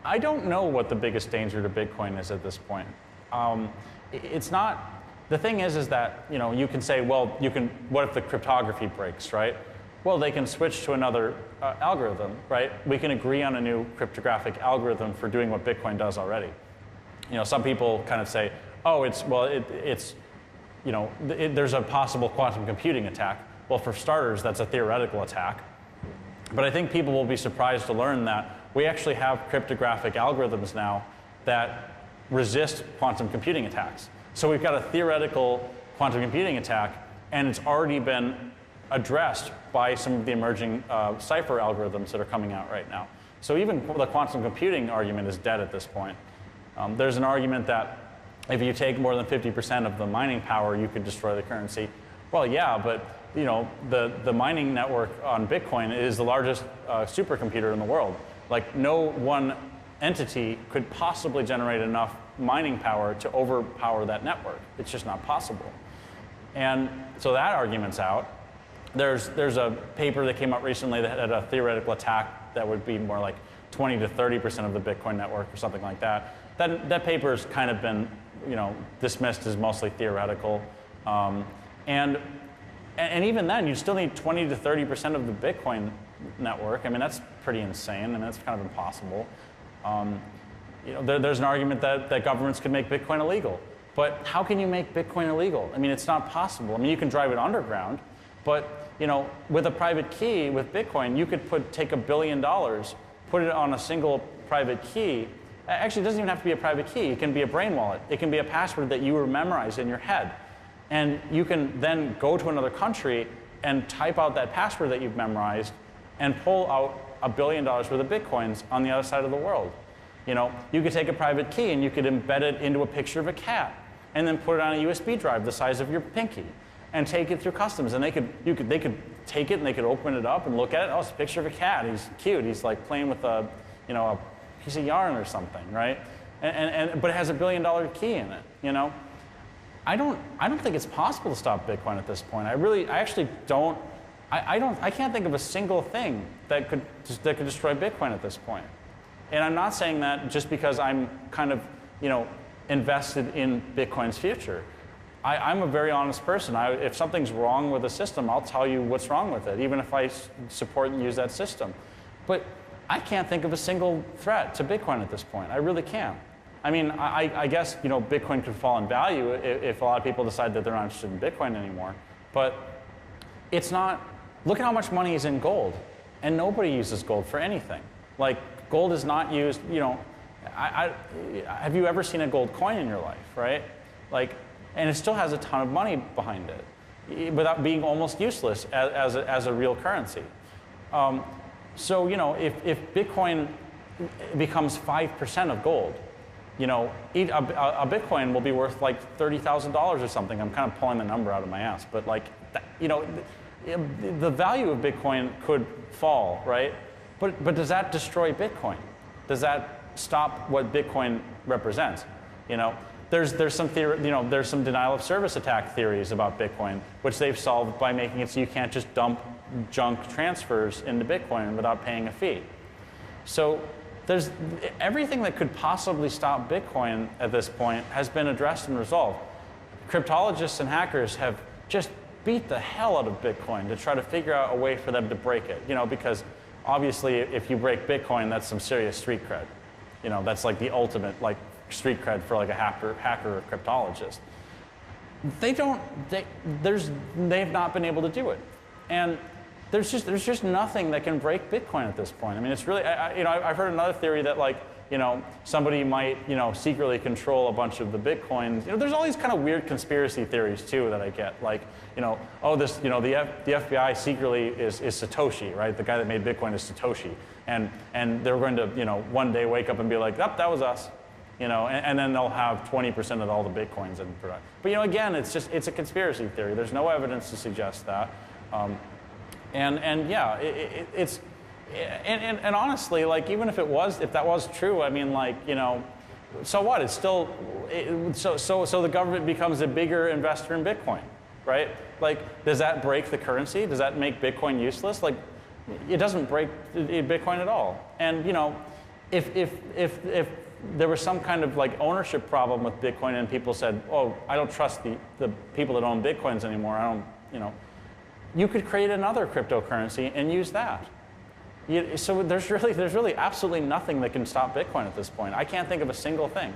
I don't know what the biggest danger to Bitcoin is at this point. It's not. The thing is that you can say, well, what if the cryptography breaks, right? Well, they can switch to another algorithm, right? We can agree on a new cryptographic algorithm for doing what Bitcoin does already. Some people kind of say, oh, there's a possible quantum computing attack. Well, for starters, that's a theoretical attack. But I think people will be surprised to learn that we actually have cryptographic algorithms now that resist quantum computing attacks. So we've got a theoretical quantum computing attack, and it's already been addressed by some of the emerging cipher algorithms that are coming out right now. So even the quantum computing argument is dead at this point. There's an argument that if you take more than 50% of the mining power, you could destroy the currency. Well, yeah, but the mining network on Bitcoin is the largest supercomputer in the world. Like, no one entity could possibly generate enough mining power to overpower that network. It's just not possible. And so that argument's out. There's a paper that came out recently that had a theoretical attack that would be more like 20 to 30% of the Bitcoin network or something like that. That paper's kind of been dismissed as mostly theoretical. And even then, you still need 20 to 30% of the Bitcoin network. I mean, that's pretty insane. I mean, that's kind of impossible. There's an argument that governments could make Bitcoin illegal. But how can you make Bitcoin illegal? I mean, it's not possible. I mean, you can drive it underground, but with a private key with Bitcoin, you could take $1 billion, put it on a single private key. Actually, it doesn't even have to be a private key. It can be a brain wallet. It can be a password that you memorize in your head. And you can then go to another country and type out that password that you've memorized and pull out $1 billion worth of Bitcoins on the other side of the world. You could take a private key and you could embed it into a picture of a cat and then put it on a USB drive the size of your pinky and take it through customs. And they could take it and they could open it up and look at it. Oh, it's a picture of a cat. He's cute. He's like playing with a piece of yarn or something, right? But it has $1 billion key in it. I don't think it's possible to stop Bitcoin at this point. I actually don't. I can't think of a single thing that could destroy Bitcoin at this point. And I'm not saying that just because I'm kind of invested in Bitcoin's future. I'm a very honest person. If something's wrong with a system, I'll tell you what's wrong with it, even if I support and use that system. But I can't think of a single threat to Bitcoin at this point. I really can't. I mean, I guess Bitcoin could fall in value if a lot of people decide that they're not interested in Bitcoin anymore. But it's not. Look at how much money is in gold, and nobody uses gold for anything. Like, gold is not used. Have you ever seen a gold coin in your life, right? Like, and it still has a ton of money behind it, without being almost useless as a real currency. So if Bitcoin becomes 5% of gold, a Bitcoin will be worth like $30,000 or something. I'm kind of pulling the number out of my ass, but like, the value of Bitcoin could fall, right? But does that destroy Bitcoin? Does that stop what Bitcoin represents? There's some theory, there's some denial of service attack theories about Bitcoin, which they've solved by making it so you can't just dump junk transfers into Bitcoin without paying a fee. So there's everything that could possibly stop Bitcoin at this point has been addressed and resolved. Cryptologists and hackers have just beat the hell out of Bitcoin to try to figure out a way for them to break it. Because obviously if you break Bitcoin, that's some serious street cred. That's like the ultimate street cred for like a hacker or cryptologist. They have not been able to do it. And there's just nothing that can break Bitcoin at this point. I mean, it's really, I've heard another theory that somebody might, secretly control a bunch of the Bitcoins. There's all these kind of weird conspiracy theories too that I get. Like, the FBI secretly is Satoshi, right? The guy that made Bitcoin is Satoshi. And they're going to, one day wake up and be like, that was us. And then they'll have 20% of all the Bitcoins in production. But again, it's a conspiracy theory. There's no evidence to suggest that. And yeah, it's honestly, like, even if that was true, I mean, like, so what? It's still so the government becomes a bigger investor in Bitcoin, right? Like, does that break the currency? Does that make Bitcoin useless? Like, it doesn't break Bitcoin at all. And if there was some kind of like ownership problem with Bitcoin and people said, oh, I don't trust the people that own Bitcoins anymore, I don't, you know, you could create another cryptocurrency and use that. So there's really absolutely nothing that can stop Bitcoin at this point. I can't think of a single thing.